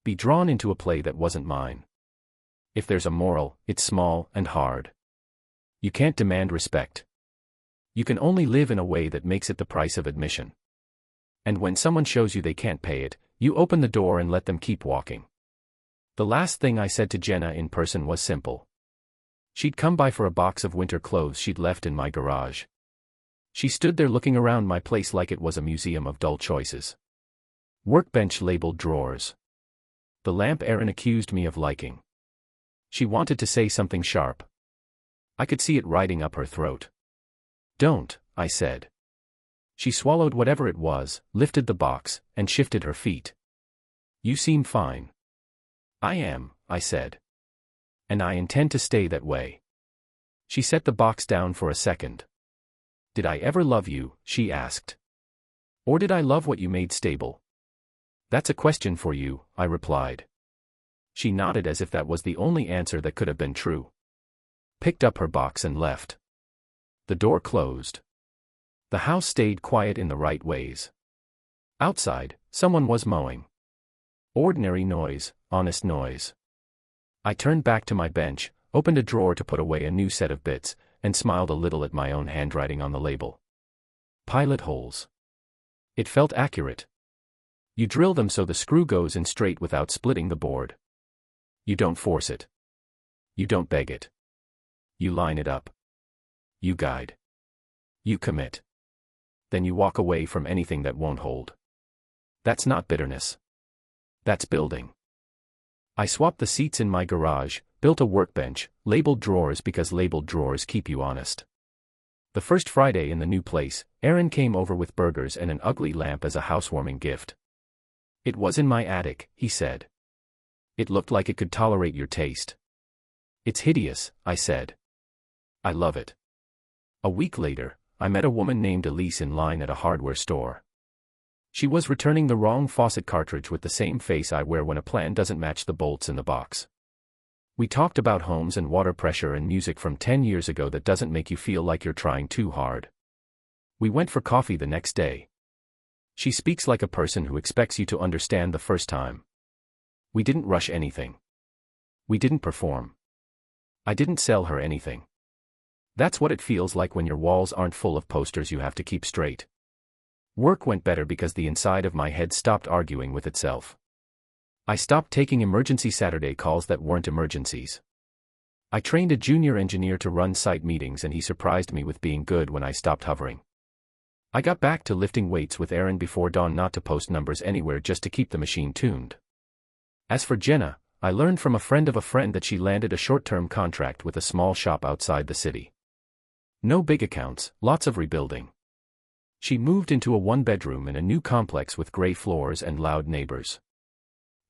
be drawn into a play that wasn't mine. If there's a moral, it's small and hard. You can't demand respect. You can only live in a way that makes it the price of admission. And when someone shows you they can't pay it, you open the door and let them keep walking. The last thing I said to Jenna in person was simple. She'd come by for a box of winter clothes she'd left in my garage. She stood there looking around my place like it was a museum of dull choices. Workbench labeled drawers. The lamp Erin accused me of liking. She wanted to say something sharp. I could see it riding up her throat. Don't, I said. She swallowed whatever it was, lifted the box, and shifted her feet. You seem fine. I am, I said. And I intend to stay that way. She set the box down for a second. Did I ever love you, she asked. Or did I love what you made stable? That's a question for you, I replied. She nodded as if that was the only answer that could have been true. Picked up her box and left. The door closed. The house stayed quiet in the right ways. Outside, someone was mowing. Ordinary noise, honest noise. I turned back to my bench, opened a drawer to put away a new set of bits, and smiled a little at my own handwriting on the label. Pilot holes. It felt accurate. You drill them so the screw goes in straight without splitting the board. You don't force it. You don't beg it. You line it up. You guide. You commit. Then you walk away from anything that won't hold. That's not bitterness. That's building. I swapped the seats in my garage, built a workbench, labeled drawers because labeled drawers keep you honest. The first Friday in the new place, Erin came over with burgers and an ugly lamp as a housewarming gift. It was in my attic, he said. It looked like it could tolerate your taste. It's hideous, I said. I love it. A week later, I met a woman named Elise in line at a hardware store. She was returning the wrong faucet cartridge with the same face I wear when a plan doesn't match the bolts in the box. We talked about homes and water pressure and music from 10 years ago that doesn't make you feel like you're trying too hard. We went for coffee the next day. She speaks like a person who expects you to understand the first time. We didn't rush anything. We didn't perform. I didn't sell her anything. That's what it feels like when your walls aren't full of posters you have to keep straight. Work went better because the inside of my head stopped arguing with itself. I stopped taking emergency Saturday calls that weren't emergencies. I trained a junior engineer to run site meetings and he surprised me with being good when I stopped hovering. I got back to lifting weights with Erin before dawn, not to post numbers anywhere, just to keep the machine tuned. As for Jenna, I learned from a friend of a friend that she landed a short-term contract with a small shop outside the city. No big accounts, lots of rebuilding. She moved into a one-bedroom in a new complex with gray floors and loud neighbors.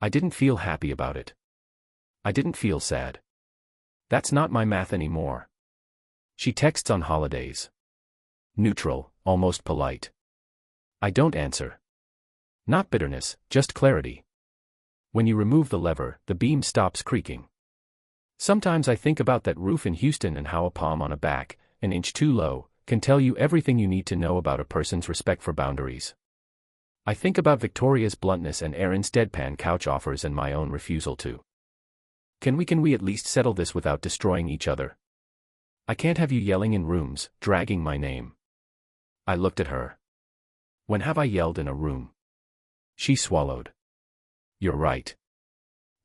I didn't feel happy about it. I didn't feel sad. That's not my math anymore. She texts on holidays. Neutral, almost polite. I don't answer. Not bitterness, just clarity. When you remove the lever, the beam stops creaking. Sometimes I think about that roof in Houston and how a palm on a back, an inch too low, can tell you everything you need to know about a person's respect for boundaries. I think about Victoria's bluntness and Erin's deadpan couch offers and my own refusal to. Can we at least settle this without destroying each other? I can't have you yelling in rooms, dragging my name. I looked at her. When have I yelled in a room? She swallowed. You're right.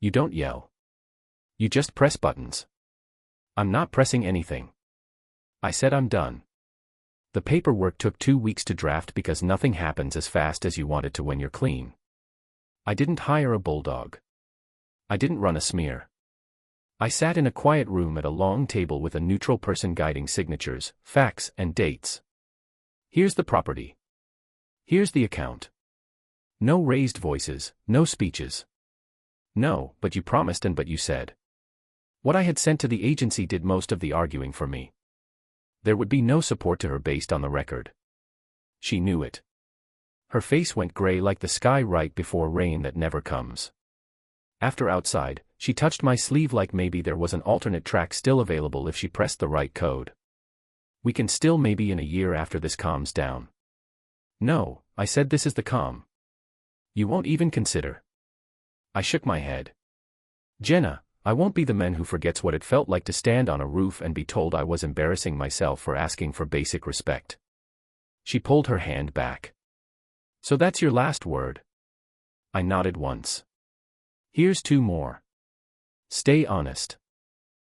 You don't yell. You just press buttons. I'm not pressing anything. I said I'm done. The paperwork took 2 weeks to draft because nothing happens as fast as you want it to when you're clean. I didn't hire a bulldog. I didn't run a smear. I sat in a quiet room at a long table with a neutral person guiding signatures, facts, and dates. Here's the property. Here's the account. No raised voices, no speeches. No, but you promised and but you said. What I had sent to the agency did most of the arguing for me. There would be no support to her based on the record. She knew it. Her face went gray like the sky right before rain that never comes. After outside, she touched my sleeve like maybe there was an alternate track still available if she pressed the right code. We can still maybe in a year after this calms down. No, I said, this is the calm. You won't even consider. I shook my head. Jenna, I won't be the man who forgets what it felt like to stand on a roof and be told I was embarrassing myself for asking for basic respect. She pulled her hand back. So that's your last word? I nodded once. Here's two more. Stay honest.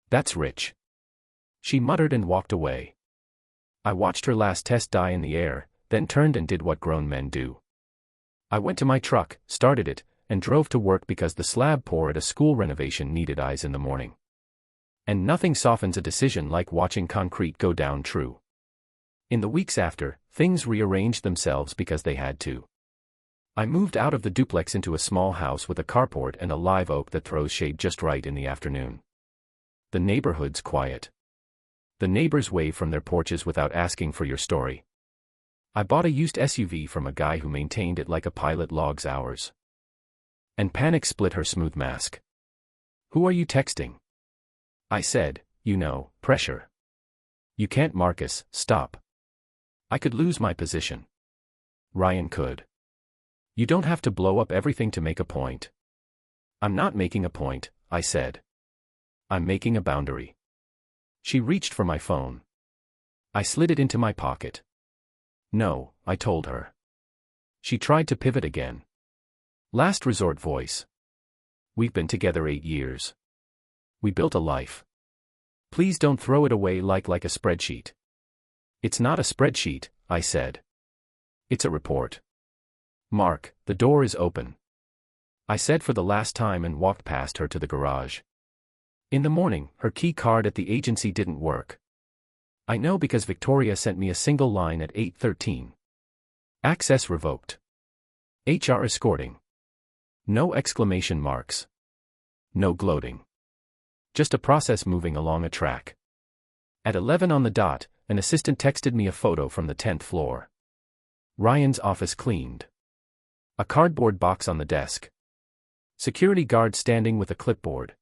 That's rich. She muttered and walked away. I watched her last test die in the air, then turned and did what grown men do. I went to my truck, started it, and drove to work because the slab pour at a school renovation needed eyes in the morning. And nothing softens a decision like watching concrete go down true. In the weeks after, things rearranged themselves because they had to. I moved out of the duplex into a small house with a carport and a live oak that throws shade just right in the afternoon. The neighborhood's quiet. The neighbors wave from their porches without asking for your story. I bought a used SUV from a guy who maintained it like a pilot logs hours. And panic split her smooth mask. Who are you texting? I said, you know, pressure. You can't, Marcus, stop. I could lose my position. Ryan could. You don't have to blow up everything to make a point. I'm not making a point, I said. I'm making a boundary. She reached for my phone. I slid it into my pocket. No, I told her. She tried to pivot again. Last resort voice. We've been together 8 years. We built a life. Please don't throw it away like a spreadsheet. It's not a spreadsheet, I said. It's a report. Mark, the door is open. I said for the last time and walked past her to the garage. In the morning, her key card at the agency didn't work. I know because Victoria sent me a single line at 8:13. Access revoked. HR escorting. No exclamation marks. No gloating. Just a process moving along a track. At 11 on the dot, an assistant texted me a photo from the 10th floor. Ryan's office cleaned. A cardboard box on the desk. Security guard standing with a clipboard.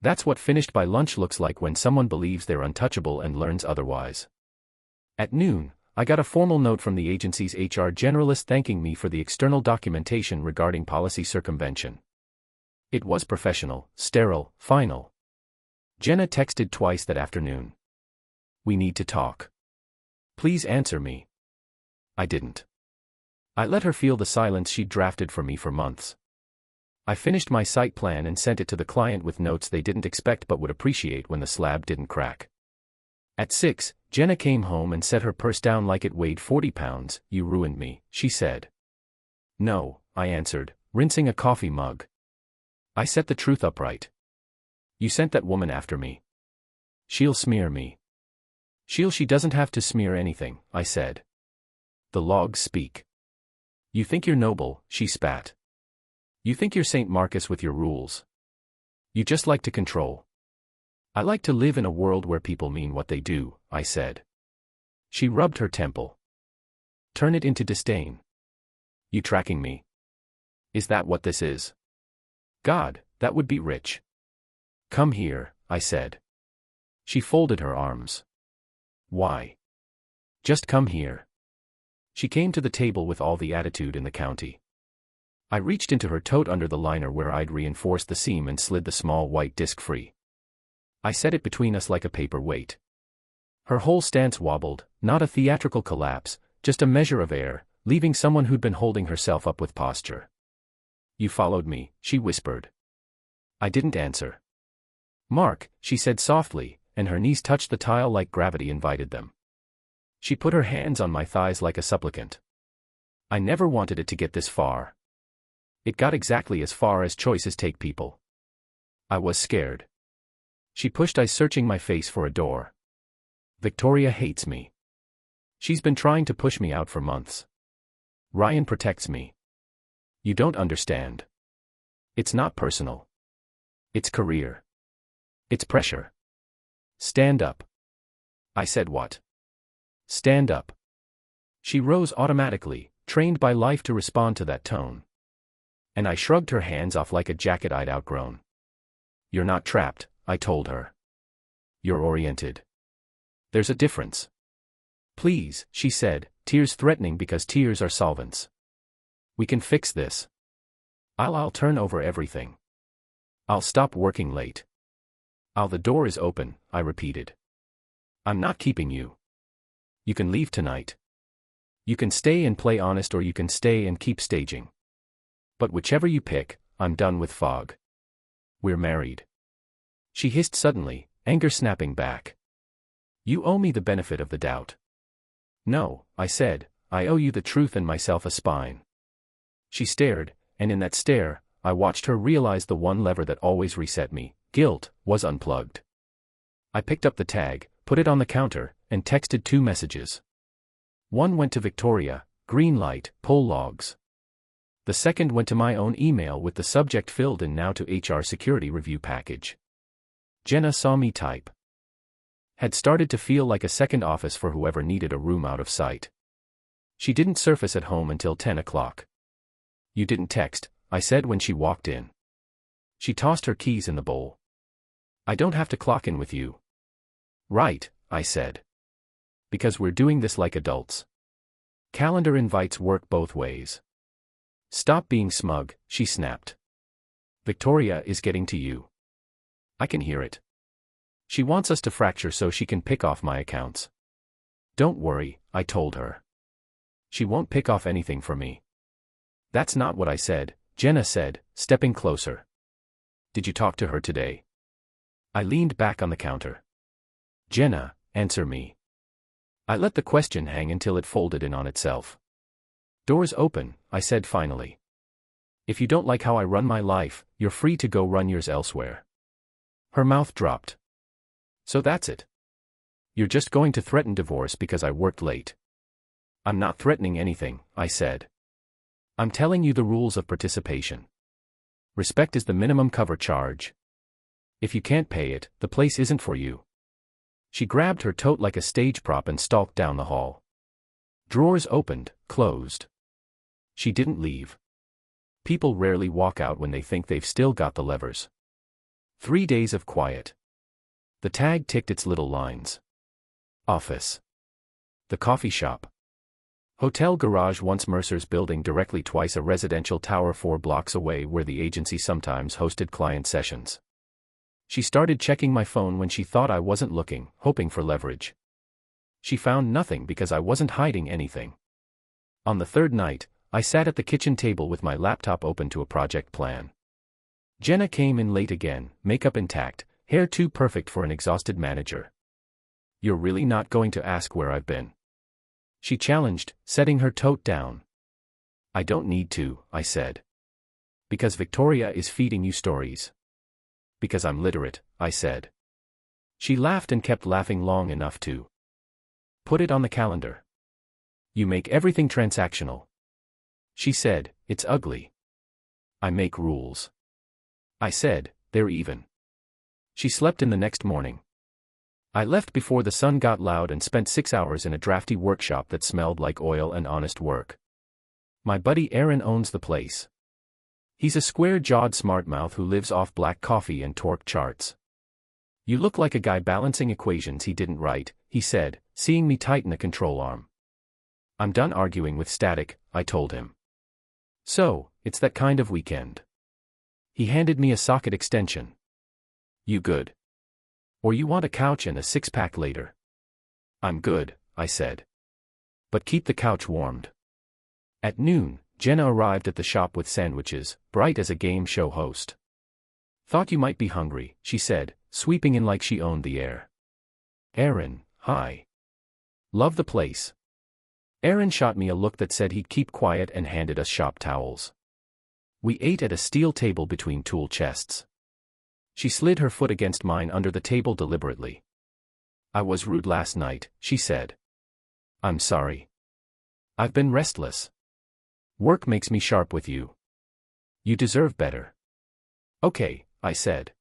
That's what finished by lunch looks like when someone believes they're untouchable and learns otherwise. At noon, I got a formal note from the agency's HR generalist thanking me for the external documentation regarding policy circumvention. It was professional, sterile, final. Jenna texted twice that afternoon. We need to talk. Please answer me. I didn't. I let her feel the silence she'd drafted for me for months. I finished my site plan and sent it to the client with notes they didn't expect but would appreciate when the slab didn't crack. At 6, Jenna came home and set her purse down like it weighed 40 pounds. You ruined me, she said. No, I answered, rinsing a coffee mug. I set the truth upright. You sent that woman after me. She'll smear me. She doesn't have to smear anything, I said. The logs speak. You think you're noble, she spat. You think you're St. Marcus with your rules. You just like to control. I like to live in a world where people mean what they do, I said. She rubbed her temple. Turn it into disdain. You tracking me? Is that what this is? God, that would be rich. Come here, I said. She folded her arms. Why? Just come here. She came to the table with all the attitude in the county. I reached into her tote under the liner where I'd reinforced the seam and slid the small white disc free. I set it between us like a paper weight. Her whole stance wobbled, not a theatrical collapse, just a measure of air, leaving someone who'd been holding herself up with posture. You followed me, she whispered. I didn't answer. Mark, she said softly, and her knees touched the tile like gravity invited them. She put her hands on my thighs like a supplicant. I never wanted it to get this far. It got exactly as far as choices take people. I was scared. She pushed eyes searching my face for a door. Victoria hates me. She's been trying to push me out for months. Ryan protects me. You don't understand. It's not personal. It's career. It's pressure. Stand up. I said what? Stand up. She rose automatically, trained by life to respond to that tone. And I shrugged her hands off like a jacket I'd outgrown. You're not trapped, I told her. You're oriented. There's a difference. Please, she said, tears threatening because tears are solvents. We can fix this. I'll turn over everything. I'll stop working late. The door is open, I repeated. I'm not keeping you. You can leave tonight. You can stay and play honest, or you can stay and keep staging. But whichever you pick, I'm done with fog. We're married. She hissed suddenly, anger snapping back. You owe me the benefit of the doubt. No, I said, I owe you the truth and myself a spine. She stared, and in that stare, I watched her realize the one lever that always reset me, guilt, was unplugged. I picked up the tag, put it on the counter, and texted 2 messages. One went to Victoria, green light, pull logs. The second went to my own email with the subject filled in now to HR security review package. Jenna saw me type. Had started to feel like a second office for whoever needed a room out of sight. She didn't surface at home until 10 o'clock. You didn't text, I said when she walked in. She tossed her keys in the bowl. I don't have to clock in with you. Right, I said. Because we're doing this like adults. Calendar invites work both ways. Stop being smug, she snapped. Victoria is getting to you. I can hear it. She wants us to fracture so she can pick off my accounts. Don't worry, I told her. She won't pick off anything for me. That's not what I said, Jenna said, stepping closer. Did you talk to her today? I leaned back on the counter. Jenna, answer me. I let the question hang until it folded in on itself. Doors open, I said finally. If you don't like how I run my life, you're free to go run yours elsewhere. Her mouth dropped. So that's it. You're just going to threaten divorce because I worked late. I'm not threatening anything, I said. I'm telling you the rules of participation. Respect is the minimum cover charge. If you can't pay it, the place isn't for you. She grabbed her tote like a stage prop and stalked down the hall. Drawers opened, closed. She didn't leave. People rarely walk out when they think they've still got the levers. 3 days of quiet. The tag ticked its little lines. Office. The coffee shop. Hotel garage, once Mercer's building, directly twice a residential tower 4 blocks away where the agency sometimes hosted client sessions. She started checking my phone when she thought I wasn't looking, hoping for leverage. She found nothing because I wasn't hiding anything. On the 3rd night, I sat at the kitchen table with my laptop open to a project plan. Jenna came in late again, makeup intact, hair too perfect for an exhausted manager. You're really not going to ask where I've been? She challenged, setting her tote down. I don't need to, I said. Because Victoria is feeding you stories. Because I'm literate, I said. She laughed and kept laughing long enough to put it on the calendar. You make everything transactional. She said, it's ugly. I make rules. I said, they're even. She slept in the next morning. I left before the sun got loud and spent 6 hours in a drafty workshop that smelled like oil and honest work. My buddy Aaron owns the place. He's a square-jawed smartmouth who lives off black coffee and torque charts. You look like a guy balancing equations he didn't write, he said, seeing me tighten a control arm. I'm done arguing with static, I told him. So, it's that kind of weekend. He handed me a socket extension. You good? Or you want a couch and a 6-pack later? I'm good, I said. But keep the couch warmed. At noon, Jenna arrived at the shop with sandwiches, bright as a game show host. Thought you might be hungry, she said, sweeping in like she owned the air. Aaron, hi. Love the place. Aaron shot me a look that said he'd keep quiet and handed us shop towels. We ate at a steel table between tool chests. She slid her foot against mine under the table deliberately. I was rude last night, she said. I'm sorry. I've been restless. Work makes me sharp with you. You deserve better. Okay, I said.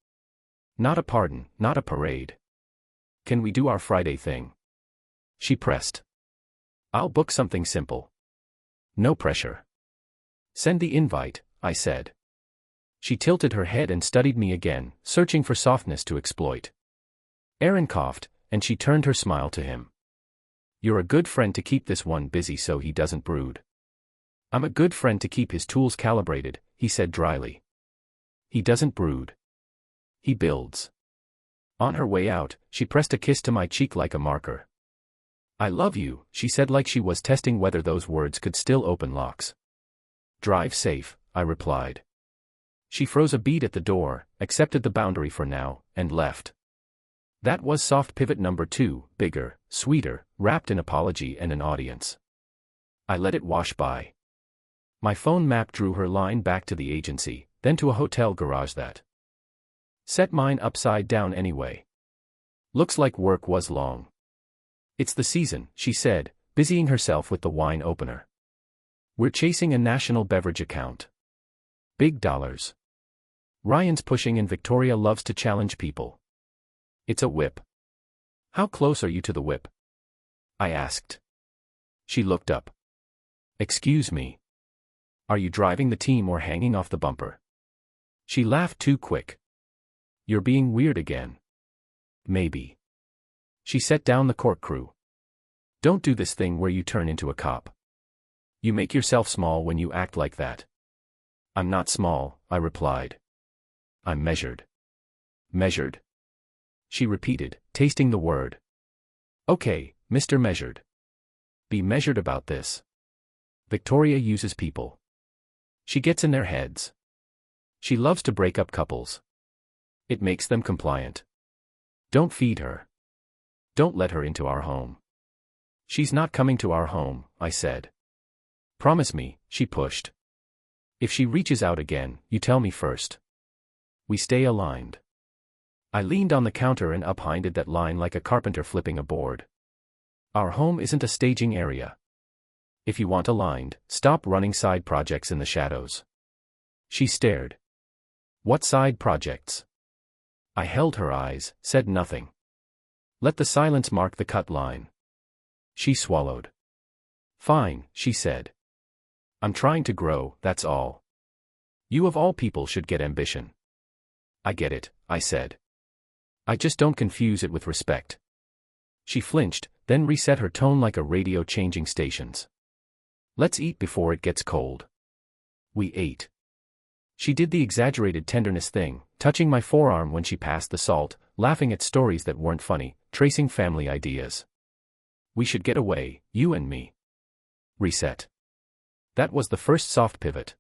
Not a pardon, not a parade. Can we do our Friday thing? She pressed. I'll book something simple. No pressure. Send the invite, I said. She tilted her head and studied me again, searching for softness to exploit. Aaron coughed, and she turned her smile to him. You're a good friend to keep this one busy so he doesn't brood. I'm a good friend to keep his tools calibrated, he said dryly. He doesn't brood. He builds. On her way out, she pressed a kiss to my cheek like a marker. I love you, she said like she was testing whether those words could still open locks. Drive safe, I replied. She froze a beat at the door, accepted the boundary for now, and left. That was soft pivot number 2, bigger, sweeter, wrapped in apology and an audience. I let it wash by. My phone map drew her line back to the agency, then to a hotel garage that set mine upside down anyway. Looks like work was long. It's the season, she said, busying herself with the wine opener. We're chasing a national beverage account. Big dollars. Ryan's pushing and Victoria loves to challenge people. It's a whip. How close are you to the whip? I asked. She looked up. Excuse me. Are you driving the team or hanging off the bumper? She laughed too quick. You're being weird again. Maybe. She set down the corkscrew. Don't do this thing where you turn into a cop. You make yourself small when you act like that. I'm not small, I replied. I'm measured. Measured? She repeated, tasting the word. Okay, Mr. Measured. Be measured about this. Victoria uses people. She gets in their heads. She loves to break up couples. It makes them compliant. Don't feed her. Don't let her into our home. She's not coming to our home, I said. Promise me, she pushed. If she reaches out again, you tell me first. We stay aligned. I leaned on the counter and uphinded that line like a carpenter flipping a board. Our home isn't a staging area. If you want aligned, stop running side projects in the shadows. She stared. What side projects? I held her eyes, said nothing. Let the silence mark the cut line. She swallowed. Fine, she said. I'm trying to grow, that's all. You of all people should get ambition. I get it, I said. I just don't confuse it with respect. She flinched, then reset her tone like a radio changing stations. Let's eat before it gets cold. We ate. She did the exaggerated tenderness thing, touching my forearm when she passed the salt, laughing at stories that weren't funny, tracing family ideas. We should get away, you and me. Reset. That was the first soft pivot.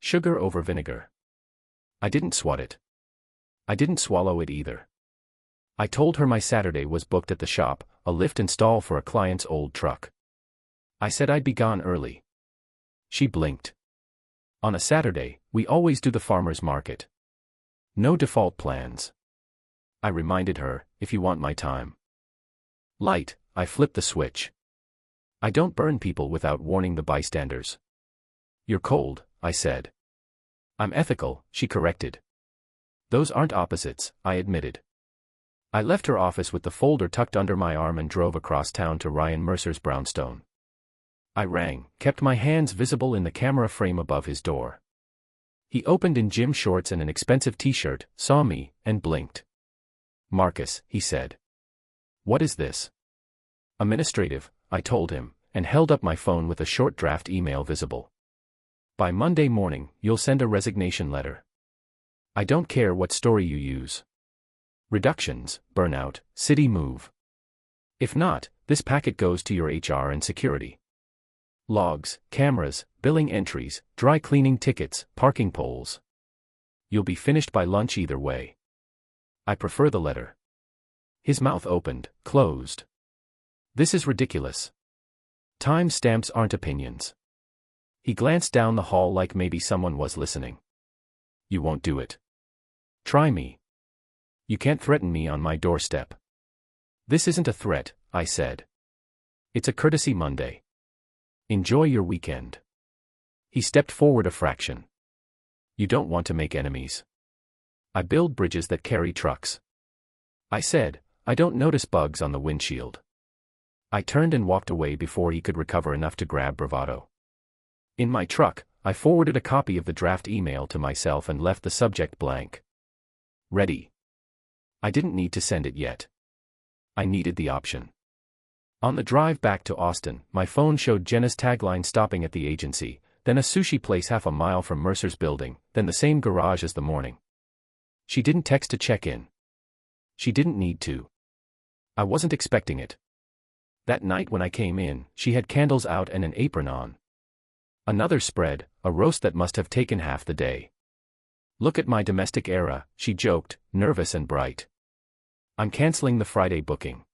Sugar over vinegar. I didn't swat it. I didn't swallow it either. I told her my Saturday was booked at the shop, a lift install for a client's old truck. I said I'd be gone early. She blinked. On a Saturday, we always do the farmer's market. No default plans. I reminded her, if you want my time. Light, I flipped the switch. I don't burn people without warning the bystanders. You're cold, I said. I'm ethical, she corrected. Those aren't opposites, I admitted. I left her office with the folder tucked under my arm and drove across town to Ryan Mercer's brownstone. I rang, kept my hands visible in the camera frame above his door. He opened in gym shorts and an expensive t-shirt, saw me, and blinked. Marcus, he said. What is this? Administrative, I told him, and held up my phone with a short draft email visible. By Monday morning, you'll send a resignation letter. I don't care what story you use. Reductions, burnout, city move. If not, this packet goes to your HR and security. Logs, cameras, billing entries, dry cleaning tickets, parking polls. You'll be finished by lunch either way. I prefer the letter. His mouth opened, closed. This is ridiculous. Time stamps aren't opinions. He glanced down the hall like maybe someone was listening. You won't do it. Try me. You can't threaten me on my doorstep. This isn't a threat, I said. It's a courtesy Monday. Enjoy your weekend. He stepped forward a fraction. You don't want to make enemies. I build bridges that carry trucks. I said, I don't notice bugs on the windshield. I turned and walked away before he could recover enough to grab bravado. In my truck, I forwarded a copy of the draft email to myself and left the subject blank. Ready. I didn't need to send it yet. I needed the option. On the drive back to Austin, my phone showed Jenna's tagline stopping at the agency, then a sushi place half a mile from Mercer's building, then the same garage as the morning. She didn't text to check in. She didn't need to. I wasn't expecting it. That night when I came in, she had candles out and an apron on. Another spread, a roast that must have taken half the day. "Look at my domestic era," she joked, nervous and bright. "I'm canceling the Friday booking.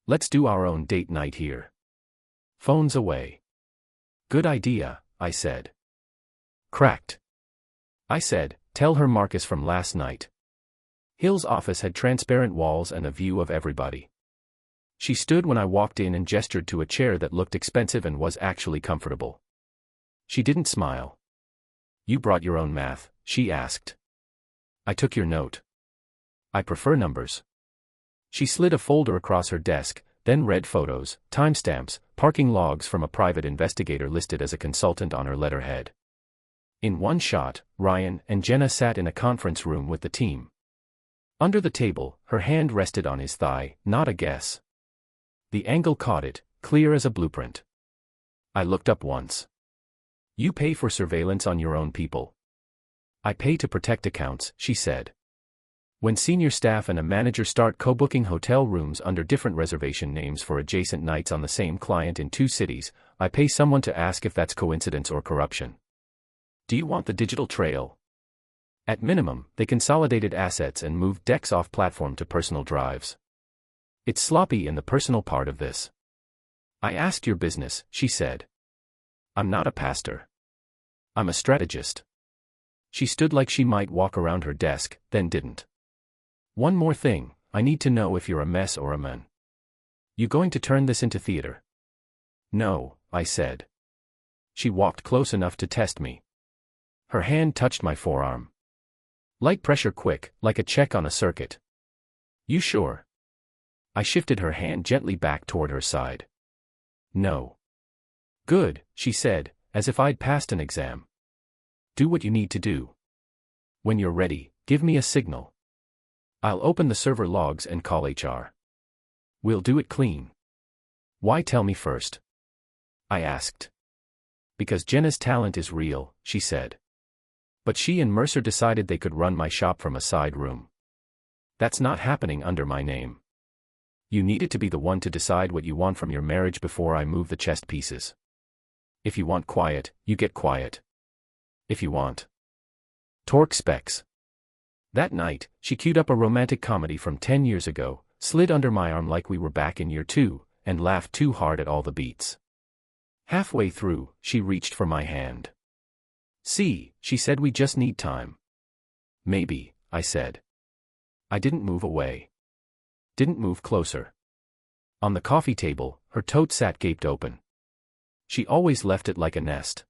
Let's do our own date night here." Phones away. "Good idea," I said. Cracked. I said, "Tell her Marcus from last night." Hill's office had transparent walls and a view of everybody. She stood when I walked in and gestured to a chair that looked expensive and was actually comfortable. She didn't smile. "You brought your own math?" she asked. "I took your note. I prefer numbers." She slid a folder across her desk, then read photos, timestamps, parking logs from a private investigator listed as a consultant on her letterhead. In one shot, Ryan and Jenna sat in a conference room with the team. Under the table, her hand rested on his thigh, not a guess. The angle caught it, clear as a blueprint. I looked up once. "You pay for surveillance on your own people." "I pay to protect accounts," she said. "When senior staff and a manager start co-booking hotel rooms under different reservation names for adjacent nights on the same client in 2 cities, I pay someone to ask if that's coincidence or corruption. Do you want the digital trail?" At minimum, they consolidated assets and moved decks off platform to personal drives. It's sloppy in the personal part of this. "I asked your business," she said. "I'm not a pastor. I'm a strategist." She stood like she might walk around her desk, then didn't. "One more thing, I need to know if you're a mess or a man. You going to turn this into theater?" "No," I said. She walked close enough to test me. Her hand touched my forearm. Light pressure quick, like a check on a circuit. "You sure?" I shifted her hand gently back toward her side. "No." "Good," she said, as if I'd passed an exam. "Do what you need to do. When you're ready, give me a signal. I'll open the server logs and call HR. We'll do it clean." "Why tell me first?" I asked. "Because Jenna's talent is real," she said. "But she and Mercer decided they could run my shop from a side room. That's not happening under my name. You needed to be the one to decide what you want from your marriage before I move the chess pieces. If you want quiet, you get quiet. If you want torque specs." That night, she queued up a romantic comedy from 10 years ago, slid under my arm like we were back in year 2, and laughed too hard at all the beats. Halfway through, she reached for my hand. "See," she said, "we just need time." "Maybe," I said. I didn't move away. Didn't move closer. On the coffee table, her tote sat gaped open. She always left it like a nest.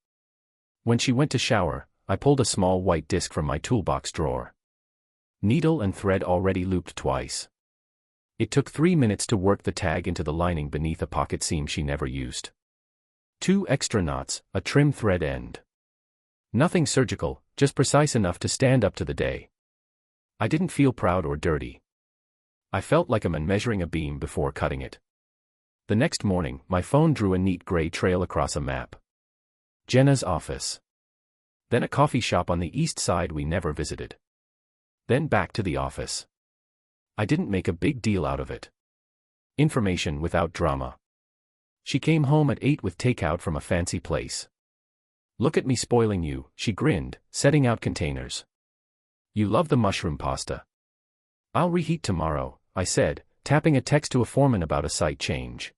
When she went to shower, I pulled a small white disc from my toolbox drawer. Needle and thread already looped twice. It took 3 minutes to work the tag into the lining beneath a pocket seam she never used. 2 extra knots, a trim thread end. Nothing surgical, just precise enough to stand up to the day. I didn't feel proud or dirty. I felt like a man measuring a beam before cutting it. The next morning, my phone drew a neat gray trail across a map. Jenna's office. Then a coffee shop on the east side we never visited. Then back to the office. I didn't make a big deal out of it. Information without drama. She came home at 8 with takeout from a fancy place. "Look at me spoiling you," she grinned, setting out containers. "You love the mushroom pasta." "I'll reheat tomorrow," I said, tapping a text to a foreman about a site change.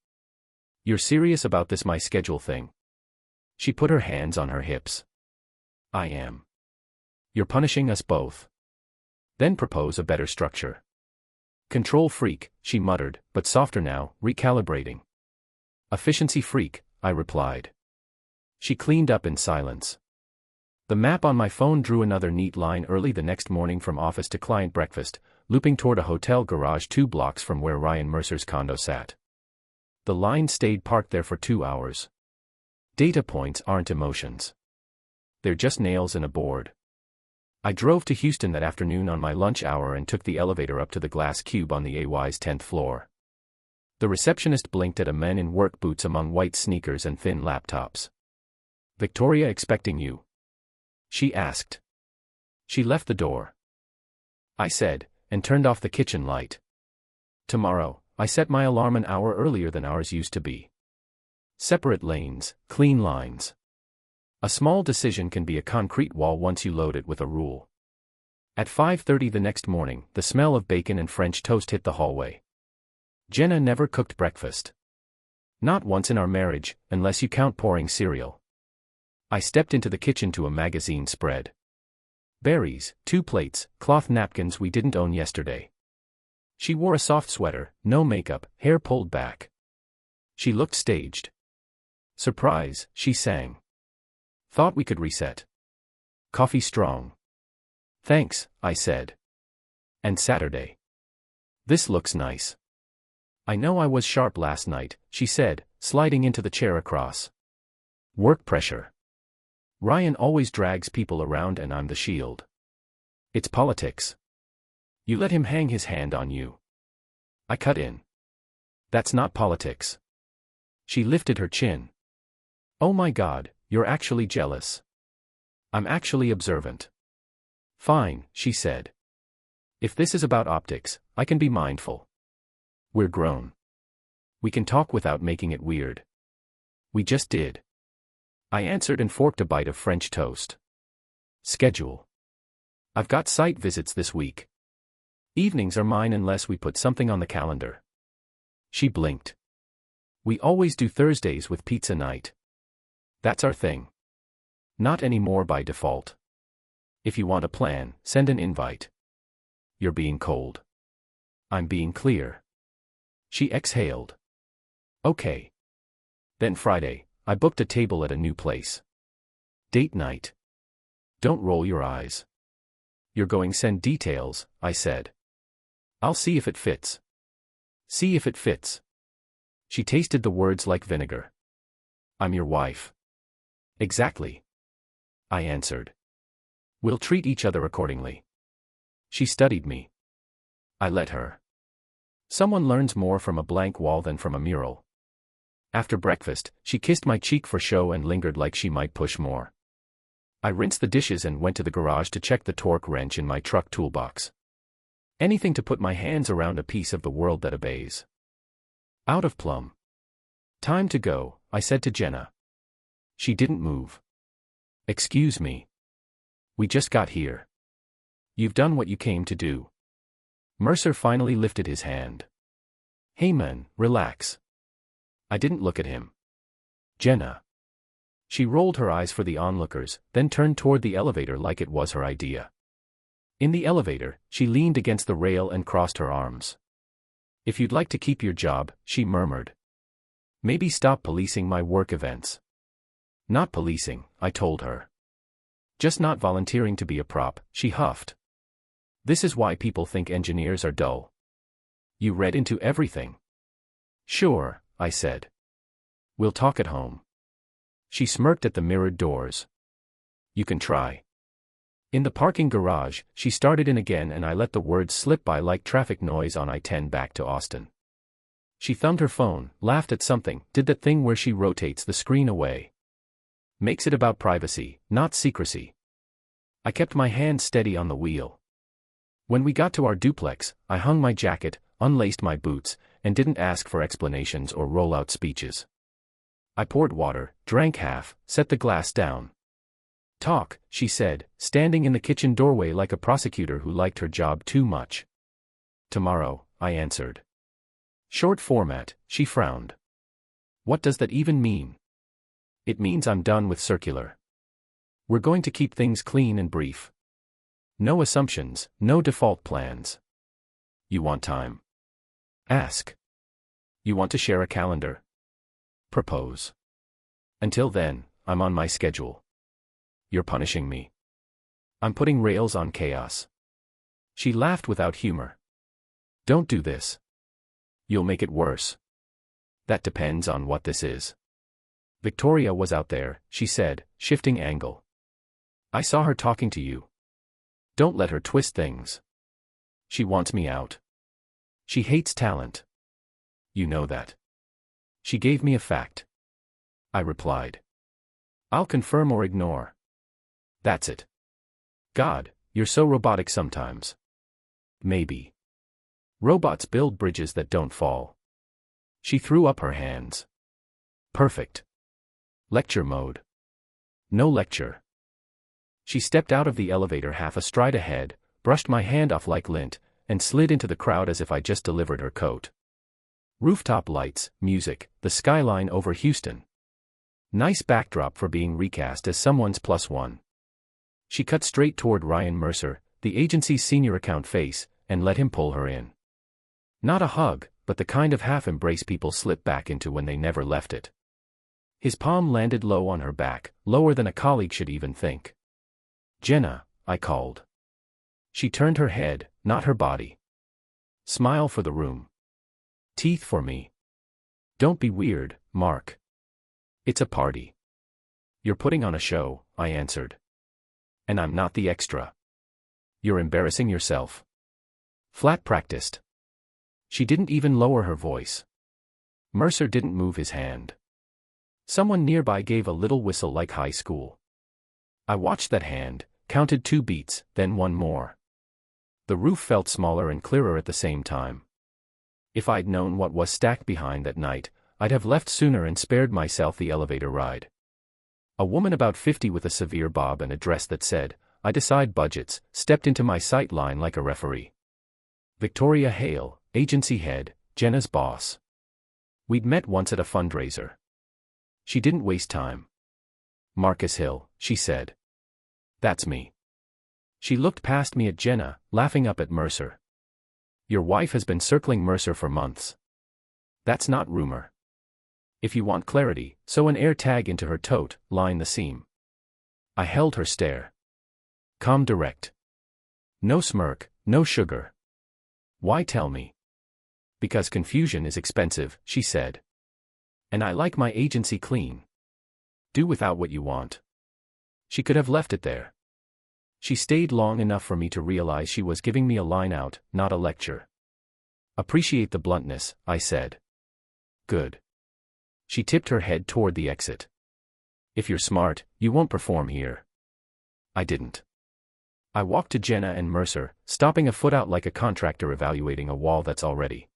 "You're serious about this my schedule thing?" She put her hands on her hips. "I am." "You're punishing us both. Then propose a better structure." "Control freak," she muttered, but softer now, recalibrating. "Efficiency freak," I replied. She cleaned up in silence. The map on my phone drew another neat line early the next morning from office to client breakfast, looping toward a hotel garage 2 blocks from where Ryan Mercer's condo sat. The line stayed parked there for 2 hours. Data points aren't emotions. They're just nails in a board. I drove to Houston that afternoon on my lunch hour and took the elevator up to the glass cube on the AY's 10th floor. The receptionist blinked at a man in work boots among white sneakers and thin laptops. Victoria expecting you? She asked. She left the door. I said, and turned off the kitchen light. Tomorrow, I set my alarm an hour earlier than ours used to be. Separate lanes, clean lines. A small decision can be a concrete wall once you load it with a rule. At 5:30 the next morning, the smell of bacon and French toast hit the hallway. Jenna never cooked breakfast. Not once in our marriage, unless you count pouring cereal. I stepped into the kitchen to a magazine spread. Berries, 2 plates, cloth napkins we didn't own yesterday. She wore a soft sweater, no makeup, hair pulled back. She looked staged. Surprise, she sang. Thought we could reset. Coffee strong. Thanks, I said. And Saturday. This looks nice. I know I was sharp last night, she said, sliding into the chair across. Work pressure. Ryan always drags people around and I'm the shield. It's politics. You let him hang his hand on you. I cut in. That's not politics. She lifted her chin. Oh my God, you're actually jealous. I'm actually observant. Fine, she said. If this is about optics, I can be mindful. We're grown. We can talk without making it weird. We just did. I answered and forked a bite of French toast. Schedule. I've got site visits this week. Evenings are mine unless we put something on the calendar. She blinked. We always do Thursdays with pizza night. That's our thing. Not anymore by default. If you want a plan, send an invite. You're being cold. I'm being clear. She exhaled. Okay. Then Friday, I booked a table at a new place. Date night. Don't roll your eyes. You're going send details, I said. I'll see if it fits. See if it fits. She tasted the words like vinegar. I'm your wife. Exactly. I answered. We'll treat each other accordingly. She studied me. I let her. Someone learns more from a blank wall than from a mural. After breakfast, she kissed my cheek for show and lingered like she might push more. I rinsed the dishes and went to the garage to check the torque wrench in my truck toolbox. Anything to put my hands around a piece of the world that obeys. Out of plumb. Time to go, I said to Jenna. She didn't move. Excuse me. We just got here. You've done what you came to do. Mercer finally lifted his hand. Hey man, relax. I didn't look at him. Jenna. She rolled her eyes for the onlookers, then turned toward the elevator like it was her idea. In the elevator, she leaned against the rail and crossed her arms. If you'd like to keep your job, she murmured. Maybe stop policing my work events. Not policing, I told her. Just not volunteering to be a prop, she huffed. This is why people think engineers are dull. You read into everything. Sure, I said. We'll talk at home. She smirked at the mirrored doors. You can try. In the parking garage, she started in again and I let the words slip by like traffic noise on I-10 back to Austin. She thumbed her phone, laughed at something, did that thing where she rotates the screen away. Makes it about privacy, not secrecy. I kept my hand steady on the wheel. When we got to our duplex, I hung my jacket, unlaced my boots, and didn't ask for explanations or roll-out speeches. I poured water, drank half, set the glass down. Talk, she said, standing in the kitchen doorway like a prosecutor who liked her job too much. Tomorrow, I answered. Short format, she frowned. What does that even mean? It means I'm done with circular. We're going to keep things clean and brief. No assumptions, no default plans. You want time? Ask. You want to share a calendar? Propose. Until then, I'm on my schedule. You're punishing me. I'm putting rails on chaos. She laughed without humor. Don't do this. You'll make it worse. That depends on what this is. Victoria was out there, she said, shifting angle. I saw her talking to you. Don't let her twist things. She wants me out. She hates talent. You know that. She gave me a fact. I replied. I'll confirm or ignore. That's it. God, you're so robotic sometimes. Maybe. Robots build bridges that don't fall. She threw up her hands. Perfect. Lecture mode. No lecture. She stepped out of the elevator half a stride ahead, brushed my hand off like lint, and slid into the crowd as if I just delivered her coat. Rooftop lights, music, the skyline over Houston. Nice backdrop for being recast as someone's +1. She cut straight toward Ryan Mercer, the agency's senior account face, and let him pull her in. Not a hug, but the kind of half-embrace people slip back into when they never left it. His palm landed low on her back, lower than a colleague should even think. "Jenna," I called. She turned her head, not her body. "Smile for the room. Teeth for me. Don't be weird, Mark. It's a party." "You're putting on a show," I answered. "And I'm not the extra. You're embarrassing yourself." Flat practiced. She didn't even lower her voice. Mercer didn't move his hand. Someone nearby gave a little whistle like high school. I watched that hand, counted 2 beats, then 1 more. The roof felt smaller and clearer at the same time. If I'd known what was stacked behind that night, I'd have left sooner and spared myself the elevator ride. A woman about 50 with a severe bob and a dress that said, "I decide budgets," stepped into my sight line like a referee. Victoria Hale, agency head, Jenna's boss. We'd met once at a fundraiser. She didn't waste time. "Marcus Hill," she said. "That's me." She looked past me at Jenna, laughing up at Mercer. "Your wife has been circling Mercer for months." "That's not rumor. If you want clarity, sew an air tag into her tote, line the seam." I held her stare. Calm, direct. No smirk, no sugar. "Why tell me?" "Because confusion is expensive," she said. "And I like my agency clean. Do without what you want." She could have left it there. She stayed long enough for me to realize she was giving me a line out, not a lecture. "Appreciate the bluntness," I said. "Good." She tipped her head toward the exit. "If you're smart, you won't perform here." I didn't. I walked to Jenna and Mercer, stopping a foot out like a contractor evaluating a wall that's already